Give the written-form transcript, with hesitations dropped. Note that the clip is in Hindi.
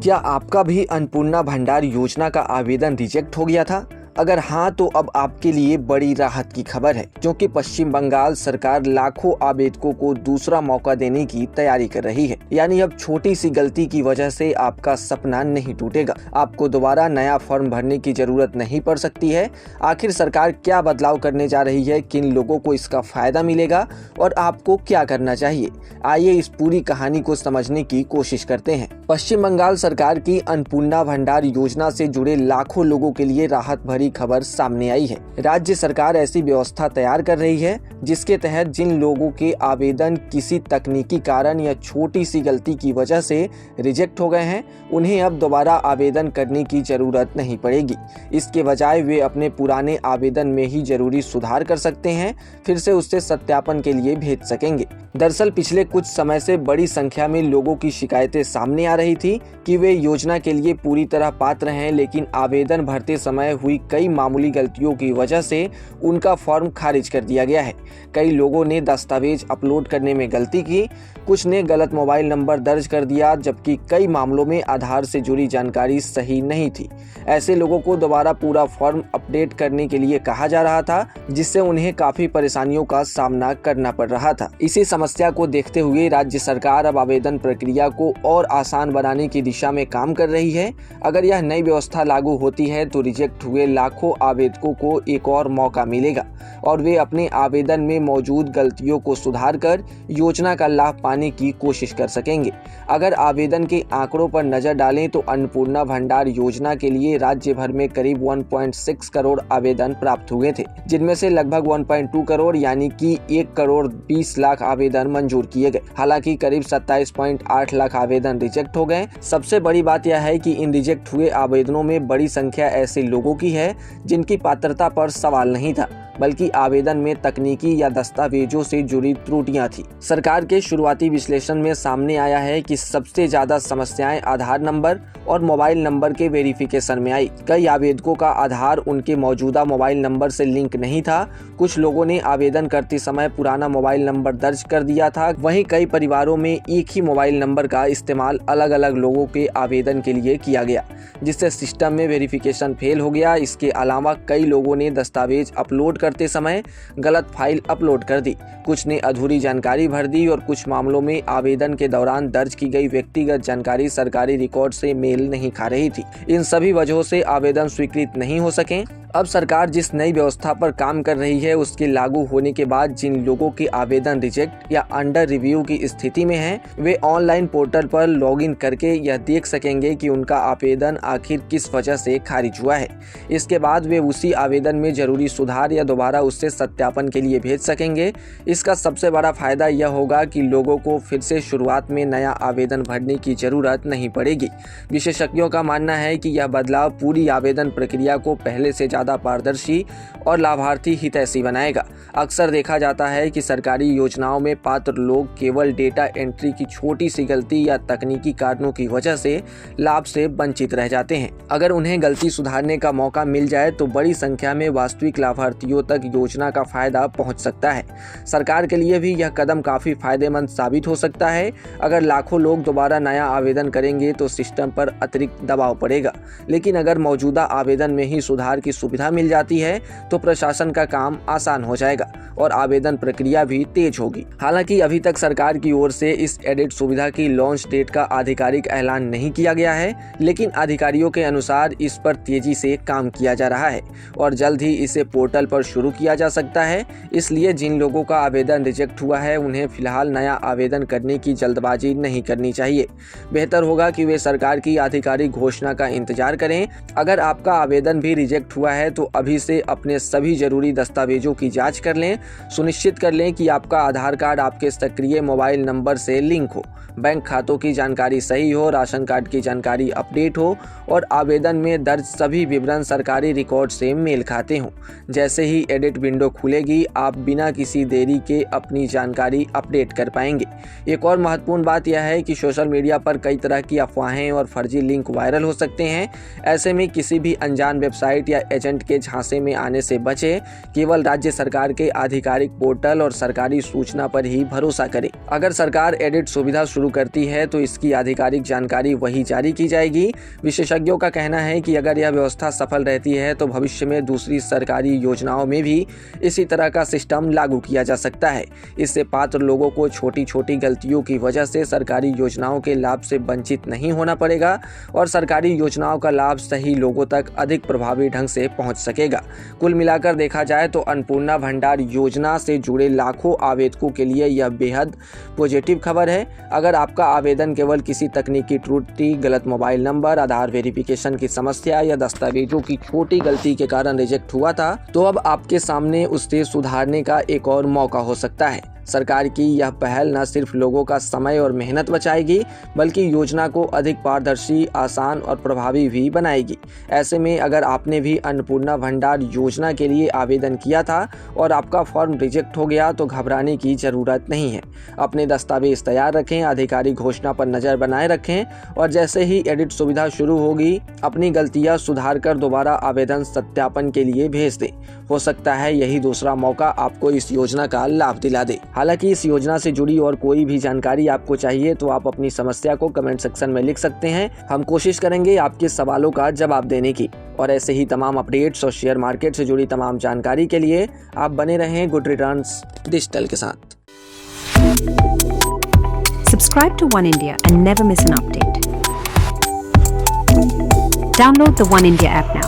क्या आपका भी अन्नपूर्णा भंडार योजना का आवेदन रिजेक्ट हो गया था? अगर हाँ, तो अब आपके लिए बड़ी राहत की खबर है, क्योंकि पश्चिम बंगाल सरकार लाखों आवेदकों को दूसरा मौका देने की तैयारी कर रही है। यानी अब छोटी सी गलती की वजह से आपका सपना नहीं टूटेगा। आपको दोबारा नया फॉर्म भरने की जरूरत नहीं पड़ सकती है। आखिर सरकार क्या बदलाव करने जा रही है, किन लोगों को इसका फायदा मिलेगा और आपको क्या करना चाहिए, आइए इस पूरी कहानी को समझने की कोशिश करते हैं। पश्चिम बंगाल सरकार की अन्नपूर्णा भंडार योजना से जुड़े लाखों लोगों के लिए राहत भरी खबर सामने आई है। राज्य सरकार ऐसी व्यवस्था तैयार कर रही है जिसके तहत जिन लोगों के आवेदन किसी तकनीकी कारण या छोटी सी गलती की वजह से रिजेक्ट हो गए हैं, उन्हें अब दोबारा आवेदन करने की जरूरत नहीं पड़ेगी। इसके बजाय वे अपने पुराने आवेदन में ही जरूरी सुधार कर सकते हैं, फिर से उससे सत्यापन के लिए भेज सकेंगे। दरअसल पिछले कुछ समय से बड़ी संख्या में लोगों की शिकायतें सामने आ रही थी कि वे योजना के लिए पूरी तरह पात्र हैं, लेकिन आवेदन भरते समय हुई कई मामूली गलतियों की वजह से उनका फॉर्म खारिज कर दिया गया है। कई लोगों ने दस्तावेज अपलोड करने में गलती की, कुछ ने गलत मोबाइल नंबर दर्ज कर दिया, जबकि कई मामलों में आधार से जुड़ी जानकारी सही नहीं थी। ऐसे लोगों को दोबारा पूरा फॉर्म अपडेट करने के लिए कहा जा रहा था, जिससे उन्हें काफी परेशानियों का सामना करना पड़ रहा था। इसी समस्या को देखते हुए राज्य सरकार अब आवेदन प्रक्रिया को और आसान बनाने की दिशा में काम कर रही है। अगर यह नई व्यवस्था लागू होती है तो रिजेक्ट हुए लाखों आवेदकों को एक और मौका मिलेगा और वे अपने आवेदन में मौजूद गलतियों को सुधार कर योजना का लाभ पाने की कोशिश कर सकेंगे। अगर आवेदन के आंकड़ों पर नजर डालें तो अन्नपूर्णा भंडार योजना के लिए राज्य भर में करीब 1.6 करोड़ आवेदन प्राप्त हुए थे, जिनमें से लगभग 1.2 करोड़ यानी कि 1 करोड़ 20 लाख आवेदन मंजूर किए गए। हालांकि करीब 27.8 लाख आवेदन रिजेक्ट हो गए। सबसे बड़ी बात यह है कि इन रिजेक्ट हुए आवेदनों में बड़ी संख्या ऐसे लोगों की है जिनकी पात्रता पर सवाल नहीं था, बल्कि आवेदन में तकनीकी या दस्तावेजों से जुड़ी त्रुटियां थी। सरकार के शुरुआती विश्लेषण में सामने आया है कि सबसे ज्यादा समस्याएं आधार नंबर और मोबाइल नंबर के वेरिफिकेशन में आई। कई आवेदकों का आधार उनके मौजूदा मोबाइल नंबर से लिंक नहीं था। कुछ लोगों ने आवेदन करते समय पुराना मोबाइल नंबर दर्ज कर दिया था। वहीं कई परिवारों में एक ही मोबाइल नंबर का इस्तेमाल अलग अलग लोगों के आवेदन के लिए किया गया, जिससे सिस्टम में वेरिफिकेशन फेल हो गया। इसके अलावा कई लोगों ने दस्तावेज अपलोड करते समय गलत फाइल अपलोड कर दी, कुछ ने अधूरी जानकारी भर दी और कुछ मामलों में आवेदन के दौरान दर्ज की गई व्यक्तिगत जानकारी सरकारी रिकॉर्ड से मेल नहीं खा रही थी। इन सभी वजहों से आवेदन स्वीकृत नहीं हो सके। अब सरकार जिस नई व्यवस्था पर काम कर रही है, उसके लागू होने के बाद जिन लोगों के आवेदन रिजेक्ट या अंडर रिव्यू की स्थिति में हैं, वे ऑनलाइन पोर्टल पर लॉगिन करके यह देख सकेंगे कि उनका आवेदन आखिर किस वजह से खारिज हुआ है। इसके बाद वे उसी आवेदन में जरूरी सुधार या दोबारा उससे सत्यापन के लिए भेज सकेंगे। इसका सबसे बड़ा फायदा यह होगा कि लोगों को फिर से शुरुआत में नया आवेदन भरने की जरूरत नहीं पड़ेगी। विशेषज्ञों का मानना है कि यह बदलाव पूरी आवेदन प्रक्रिया को पहले से ज्यादा पारदर्शी और लाभार्थी हितैषी बनाएगा। अक्सर देखा जाता है कि सरकारी योजनाओं में पात्र लोग केवल डेटा एंट्री की छोटी सी गलती या तकनीकी कारणों की वजह से लाभ से वंचित रह जाते हैं। अगर उन्हें गलती सुधारने का मौका मिल जाए तो बड़ी संख्या में वास्तविक लाभार्थियों तक योजना का फायदा पहुंच सकता है। सरकार के लिए भी यह कदम काफी फायदेमंद साबित हो सकता है। अगर लाखों लोग दोबारा नया आवेदन करेंगे तो सिस्टम पर अतिरिक्त दबाव पड़ेगा, लेकिन अगर मौजूदा आवेदन में ही सुधार की सुविधा मिल जाती है तो प्रशासन का काम आसान हो जाएगा और आवेदन प्रक्रिया भी तेज होगी। हालांकि अभी तक सरकार की ओर से इस एडिट सुविधा की लॉन्च डेट का आधिकारिक ऐलान नहीं किया गया है, लेकिन अधिकारियों के अनुसार इस पर तेजी से काम किया जा रहा है और जल्द ही इसे पोर्टल पर शुरू किया जा सकता है। इसलिए जिन लोगों का आवेदन रिजेक्ट हुआ है, उन्हें फिलहाल नया आवेदन करने की जल्दबाजी नहीं करनी चाहिए। बेहतर होगा कि वे सरकार की आधिकारिक घोषणा का इंतजार करें। अगर आपका आवेदन भी रिजेक्ट हुआ है तो अभी से अपने सभी जरूरी दस्तावेजों की जांच कर लें। सुनिश्चित कर लें कि आपका आधार कार्ड आपके सक्रिय मोबाइल नंबर से लिंक हो, बैंक खातों की जानकारी सही हो, राशन कार्ड की जानकारी अपडेट हो और आवेदन में दर्ज सभी विवरण सरकारी रिकॉर्ड से मेल खाते हों। जैसे ही एडिट विंडो खुलेगी, आप बिना किसी देरी के अपनी जानकारी अपडेट कर पाएंगे। एक और महत्वपूर्ण बात यह है कि सोशल मीडिया पर कई तरह की अफवाहें और फर्जी लिंक वायरल हो सकते हैं। ऐसे में किसी भी अनजान वेबसाइट या एजेंट के झांसे में आने से बचे, केवल राज्य सरकार के आधिकारिक पोर्टल और सरकारी सूचना पर ही भरोसा करें। अगर सरकार एडिट सुविधा शुरू करती है तो इसकी आधिकारिक जानकारी वही जारी की जाएगी। विशेषज्ञों का कहना है कि अगर यह व्यवस्था सफल रहती है तो भविष्य में दूसरी सरकारी योजनाओं में भी इसी तरह का सिस्टम लागू किया जा सकता है। इससे पात्र लोगों को छोटी छोटी गलतियों की वजह से सरकारी योजनाओं के लाभ से वंचित नहीं होना पड़ेगा और सरकारी योजनाओं का लाभ सही लोगों तक अधिक प्रभावी ढंग से पहुंच सकेगा। कुल मिलाकर देखा जाए तो अन्नपूर्णा भंडार योजना से जुड़े लाखों आवेदकों के लिए यह बेहद पॉजिटिव खबर है। अगर आपका आवेदन केवल किसी तकनीकी त्रुटि, गलत मोबाइल नंबर, आधार वेरिफिकेशन की समस्या या दस्तावेजों की छोटी गलती के कारण रिजेक्ट हुआ था, तो अब आपके सामने उसे सुधारने का एक और मौका हो सकता है। सरकार की यह पहल न सिर्फ लोगों का समय और मेहनत बचाएगी, बल्कि योजना को अधिक पारदर्शी, आसान और प्रभावी भी बनाएगी। ऐसे में अगर आपने भी अन्नपूर्णा भंडार योजना के लिए आवेदन किया था और आपका फॉर्म रिजेक्ट हो गया तो घबराने की ज़रूरत नहीं है। अपने दस्तावेज तैयार रखें, आधिकारिक घोषणा पर नज़र बनाए रखें और जैसे ही एडिट सुविधा शुरू होगी अपनी गलतियां सुधार कर दोबारा आवेदन सत्यापन के लिए भेज दें। हो सकता है यही दूसरा मौका आपको इस योजना का लाभ दिला दे। हालांकि इस योजना से जुड़ी और कोई भी जानकारी आपको चाहिए तो आप अपनी समस्या को कमेंट सेक्शन में लिख सकते हैं। हम कोशिश करेंगे आपके सवालों का जवाब देने की। और ऐसे ही तमाम अपडेट्स और शेयर मार्केट से जुड़ी तमाम जानकारी के लिए आप बने रहें गुड रिटर्न्स डिजिटल के साथ। Subscribe to One India and never miss an update. Download the One India app now.